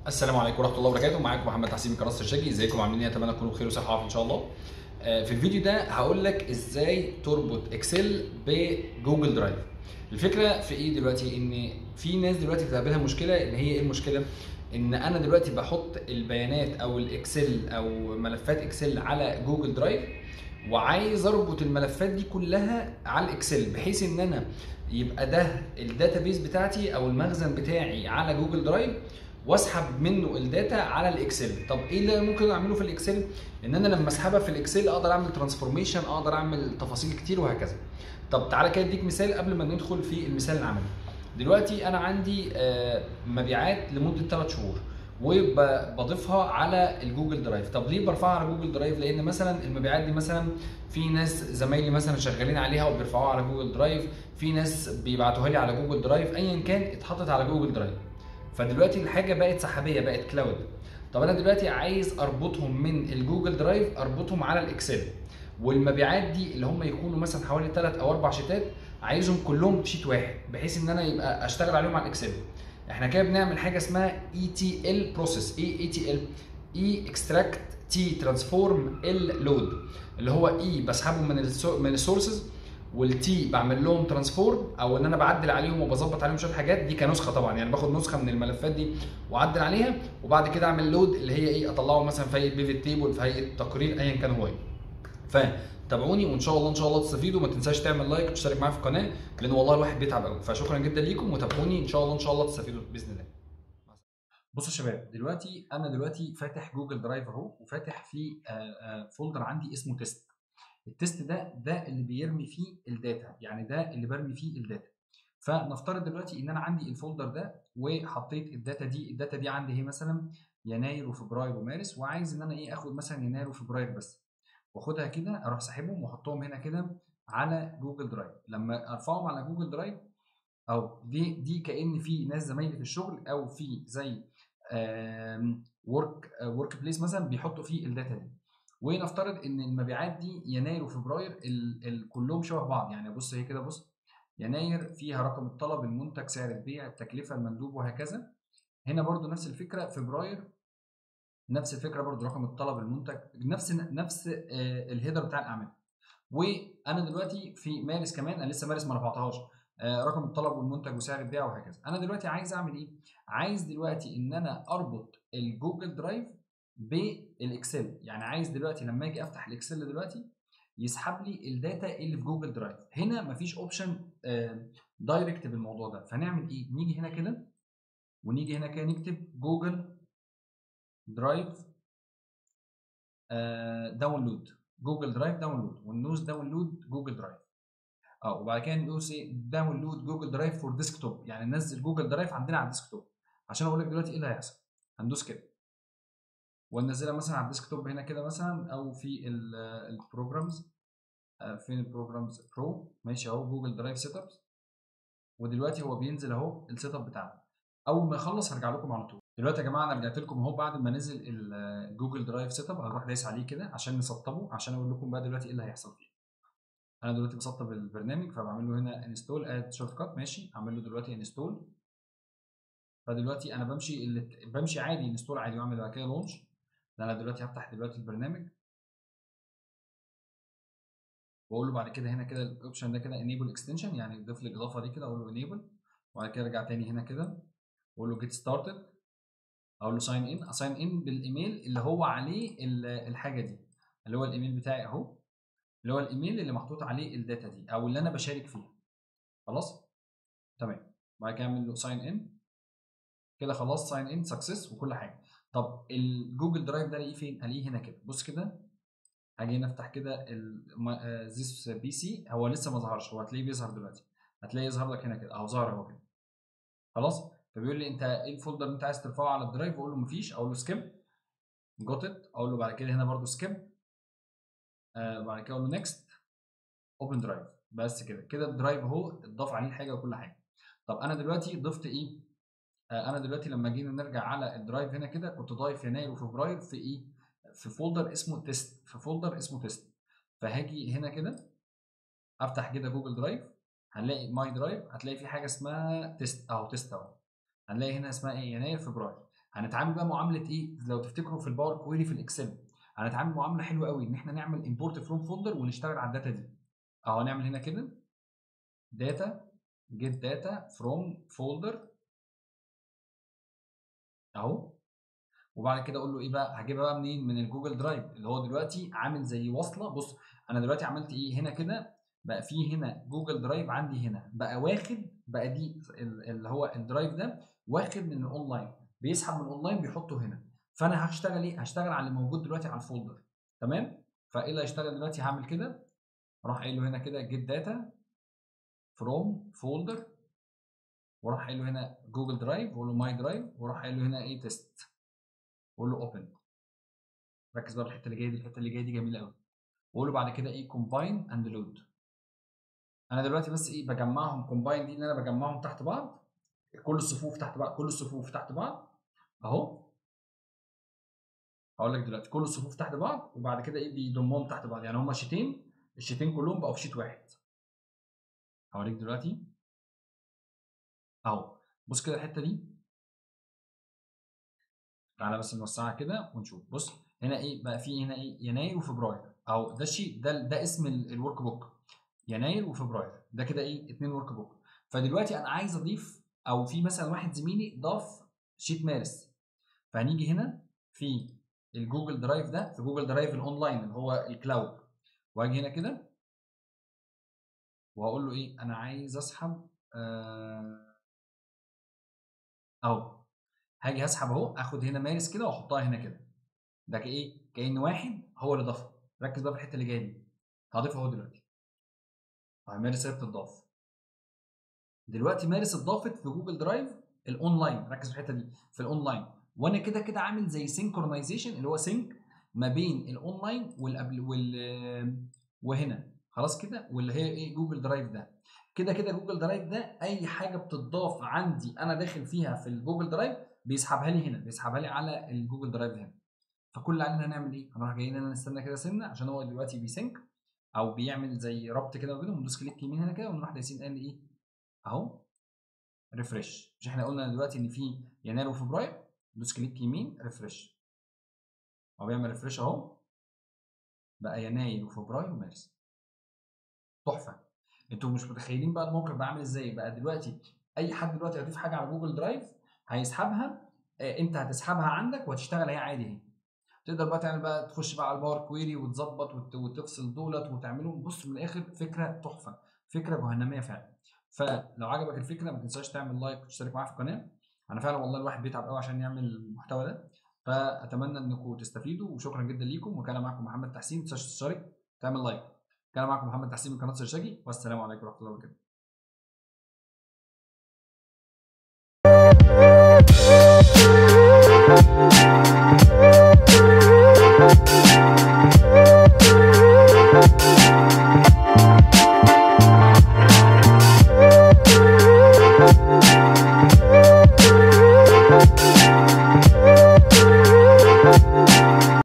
السلام عليكم ورحمه الله وبركاته. معاكم محمد تحسين من قناه الشاجي. ازيكم عاملين ايه؟ اتمنى تكونوا بخير وصحه وعافيه ان شاء الله. في الفيديو ده هقول لك ازاي تربط اكسل بجوجل درايف. الفكره في ايه دلوقتي؟ ان في ناس دلوقتي بتقابلها مشكله. ان هي ايه المشكله؟ ان انا دلوقتي بحط البيانات او الاكسل او ملفات اكسل على جوجل درايف، وعايز اربط الملفات دي كلها على الاكسل، بحيث ان انا يبقى ده الداتابيز بتاعتي او المخزن بتاعي على جوجل درايف، واسحب منه الداتا على الاكسل. طب ايه اللي ممكن اعمله في الاكسل؟ ان انا لما اسحبها في الاكسل اقدر اعمل ترانسفورميشن، اقدر اعمل تفاصيل كتير وهكذا. طب تعالى كده اديك مثال قبل ما ندخل في المثال العملي. دلوقتي انا عندي مبيعات لمده 3 شهور وبضيفها على الجوجل درايف. طب ليه برفعها على جوجل درايف؟ لان مثلا المبيعات دي مثلا في ناس زمايلي مثلا شغالين عليها وبيرفعوها على جوجل درايف، في ناس بيبعتوها لي على جوجل درايف، ايا كان اتحطت على جوجل درايف. فدلوقتي الحاجه بقت سحابيه، بقت كلاود. طب انا دلوقتي عايز اربطهم من الجوجل درايف، اربطهم على الاكسل، والمبيعات دي اللي هم يكونوا مثلا حوالي 3 او 4 شيتات، عايزهم كلهم شيت واحد، بحيث ان انا يبقى اشتغل عليهم على الاكسل. احنا كده بنعمل حاجه اسمها اي تي ال بروسيس. ايه اي تي ال؟ اي اكستراكت، تي ترانسفورم، ال لود. اللي هو اي بسحبهم من السورسز، والتي بعمل لهم ترانسفورم او ان انا بعدل عليهم وبظبط عليهم شويه حاجات، دي كنسخه طبعا، يعني باخد نسخه من الملفات دي واعدل عليها، وبعد كده اعمل لود اللي هي ايه، اطلعه مثلا في هيئه بيفت تيبل، في هيئه تقرير، ايا كان هو ايه. فتابعوني وان شاء الله ان شاء الله تستفيدوا. ما تنساش تعمل لايك وتشترك معايا في القناه، لان والله الواحد بيتعب قوي. فشكرا جدا ليكم، وتابعوني ان شاء الله ان شاء الله تستفيدوا باذن الله. بصوا يا شباب، انا دلوقتي فاتح جوجل درايف اهو، وفاتح في فولدر عندي اسمه تيست. التيست ده اللي بيرمي فيه الداتا، يعني ده اللي برمي فيه الداتا. فنفترض دلوقتي ان انا عندي الفولدر ده وحطيت الداتا دي عندي هي مثلا يناير وفبراير ومارس، وعايز ان انا ايه، اخد مثلا يناير وفبراير بس، واخدها كده اروح ساحبهم واحطهم هنا كده على جوجل درايف. لما ارفعهم على جوجل درايف، او دي كأن في ناس زمايلي في الشغل، او في زي ورك بليس مثلا بيحطوا فيه الداتا دي. ونفترض ان المبيعات دي يناير وفبراير كلهم شبه بعض. يعني بص هي كده، بص، يناير فيها رقم الطلب، المنتج، سعر البيع، التكلفه، المندوب، وهكذا. هنا برضو نفس الفكره، فبراير نفس الفكره برضو، رقم الطلب، المنتج، نفس الهيدر بتاع الاعمال. وانا دلوقتي في مارس كمان، انا لسه مارس ما رفعتهاش، رقم الطلب والمنتج وسعر البيع وهكذا. انا دلوقتي عايز اعمل ايه؟ عايز دلوقتي ان انا اربط الجوجل درايف بالاكسل. يعني عايز دلوقتي لما اجي افتح الاكسل دلوقتي يسحب لي الداتا اللي في جوجل درايف. هنا مفيش اوبشن دايركت بالموضوع ده. فنعمل ايه؟ نيجي هنا كده، ونيجي هنا كده نكتب جوجل درايف داونلود، جوجل درايف داونلود، ونوز داونلود جوجل درايف. وبعد كده ندوس ايه، داونلود جوجل درايف فور ديسكتوب، يعني ننزل جوجل درايف عندنا على الديسكتوب. عشان اقول لك دلوقتي ايه اللي هيحصل. هندوس كده وننزلها مثلا على الديسكتوب هنا كده مثلا، او في البروجرامز. فين البروجرامز؟ برو، ماشي اهو، جوجل درايف سيت ابس. ودلوقتي هو بينزل اهو السيت اب بتاعنا. اول ما يخلص هرجع لكم على طول. دلوقتي يا جماعه انا رجعت لكم اهو بعد ما نزل الجوجل درايف سيت اب. هروح دايس عليه كده عشان نسطبه، عشان اقول لكم بقى دلوقتي ايه اللي هيحصل فيه. انا دلوقتي بسطب البرنامج، فبعمل له هنا انستول اد شورت كات، ماشي، اعمل له دلوقتي انستول. فدلوقتي انا بمشي عادي، انستول عادي، واعمل بعد كده لونش. انا دلوقتي هفتح دلوقتي البرنامج، واقول له بعد كده هنا كده الاوبشن ده كده انيبل اكستنشن، يعني ضيف لي الاضافه دي كده، اقول له انيبل. وبعد كده ارجع تاني هنا كده، واقول له جيت ستارتد، اقول له ساين ان، اساين ان بالايميل اللي هو عليه الحاجه دي، اللي هو الايميل بتاعي اهو، اللي هو الايميل اللي محطوط عليه الداتا دي او اللي انا بشارك فيها. خلاص تمام. بعد كده اعمل له ساين ان كده، خلاص ساين ان سكسس وكل حاجه. طب الجوجل درايف ده الاقيه فين؟ الاقيه هنا كده، بص كده. هاجي هنا افتح كده ذيس بي سي، هو لسه ما ظهرش، هو هتلاقيه بيظهر دلوقتي، هتلاقيه يظهر لك هنا كده اهو، ظهر اهو كده. خلاص. فبيقول لي انت ايه الفولدر اللي انت عايز ترفعه على الدرايف؟ اقول له مفيش، اقول له سكيب، جوت ات، اقول له بعد كده هنا برده سكيب، بعد كده اقول له نيكست، اوبن درايف. بس كده كده الدرايف اهو اتضاف عليه الحاجه وكل حاجه. طب انا دلوقتي ضفت ايه؟ انا دلوقتي لما جينا نرجع على الدرايف هنا كده، كنت ضايف يناير وفبراير في ايه؟ في فولدر اسمه تيست، في فولدر اسمه تيست. فهاجي هنا كده افتح كده جوجل درايف، هنلاقي ماي درايف، هتلاقي في حاجه اسمها تيست اهو، تيست اهو. هنلاقي هنا اسمها ايه؟ يناير فبراير. هنتعامل بقى معامله ايه؟ لو تفتكروا في الباور كويري في الاكسل هنتعامل معامله حلوه قوي، ان احنا نعمل امبورت فروم فولدر ونشتغل على الداتا دي. اهو هنعمل هنا كده داتا جيت داتا فروم فولدر اهو، وبعد كده اقول له ايه بقى؟ هجيبها بقى منين؟ من الجوجل درايف اللي هو دلوقتي عامل زي وصله. بص انا دلوقتي عملت ايه هنا كده؟ بقى في هنا جوجل درايف عندي هنا بقى واخد بقى دي اللي هو الدرايف ده واخد من الاونلاين، بيسحب من الاونلاين بيحطه هنا. فانا هشتغل ايه؟ هشتغل على اللي موجود دلوقتي على الفولدر. تمام؟ فايه اللي هيشتغل دلوقتي؟ هعمل كده، اروح قايل له هنا كده جيت داتا فروم فولدر، واروح قايل له هنا جوجل درايف واقول له ماي درايف، واروح قايل له هنا ايه تيست واقول له اوبن. ركز بقى الحته اللي جايه دي، الحته اللي جايه دي جميله قوي. واقول له بعد كده ايه كومباين اند لود. انا دلوقتي بس ايه بجمعهم، كومباين دي اللي انا بجمعهم تحت بعض، كل الصفوف تحت بعض، كل الصفوف تحت بعض اهو. هقول لك دلوقتي كل الصفوف تحت بعض، وبعد كده ايه بيضمهم تحت بعض، يعني هما شيتين، الشيتين كلهم بقوا في شيت واحد. هوريك دلوقتي اهو. بص كده الحته دي، تعالى بس نوسعها كده ونشوف. بص هنا ايه بقى؟ في هنا ايه يناير وفبراير اهو، ده الشيت ده اسم الورك بوك، يناير وفبراير، ده كده ايه 2 ورك بوك. فدلوقتي انا عايز اضيف، او في مثلا واحد زميلي ضاف شيت مارس، فهنيجي هنا في الجوجل درايف ده، في جوجل درايف الاونلاين اللي هو الكلاود، واجي هنا كده وهقول له ايه؟ انا عايز اسحب اهو، هاجي اسحب اهو، اخد هنا مارس كده واحطها هنا كده، ده كايه؟ كأن واحد هو اللي ضافها. ركز بقى في الحته اللي جايه دي، هضيفها اهو دلوقتي. مارس هي بتضاف دلوقتي، مارس اتضافت في جوجل درايف الاونلاين. ركز في الحته دي، في الاونلاين، وانا كده كده عامل زي سينكرونايزيشن اللي هو سينك ما بين الاونلاين والقبل وهنا خلاص كده، واللي هي ايه جوجل درايف ده. كده كده جوجل درايف ده اي حاجه بتضاف عندي انا داخل فيها في الجوجل درايف بيسحبها لي هنا، بيسحبها لي على الجوجل درايف هنا. فكل اللي علينا هنعمل ايه؟ هنروح جايين هنا نستنى كده سنه، عشان هو دلوقتي بيسync او بيعمل زي ربط كده ما بينهم، وندوس كليك يمين هنا كده ونروح دايسين قال ايه اهو ريفرش. مش احنا قلنا دلوقتي ان في يناير وفبراير؟ ندوس كليك يمين ريفرش، هو بيعمل ريفرش اهو، بقى يناير وفبراير ومارس. تحفه. انتوا مش متخيلين بقى الموقف بقى عامل ازاي. بقى دلوقتي اي حد دلوقتي هيضيف حاجه على جوجل درايف هيسحبها، انت هتسحبها عندك وهتشتغل هي عادي اهي. تقدر بقى تعمل بقى تخش بقى على الباور كويري وتظبط وتفصل دولت وتعملهم. بص من الاخر فكره تحفه، فكره جهنميه فعلا. فلو عجبك الفكره ما تنساش تعمل لايك وتشترك معايا في القناه. انا فعلا والله الواحد بيتعب قوي عشان يعمل المحتوى ده، فاتمنى انكم تستفيدوا، وشكرا جدا ليكم. وكان معكم محمد تحسين، ما تنساش تشترك تعمل لايك. كان معكم محمد تحسين من قناه سرشاجي، والسلام عليكم ورحمه الله وبركاته.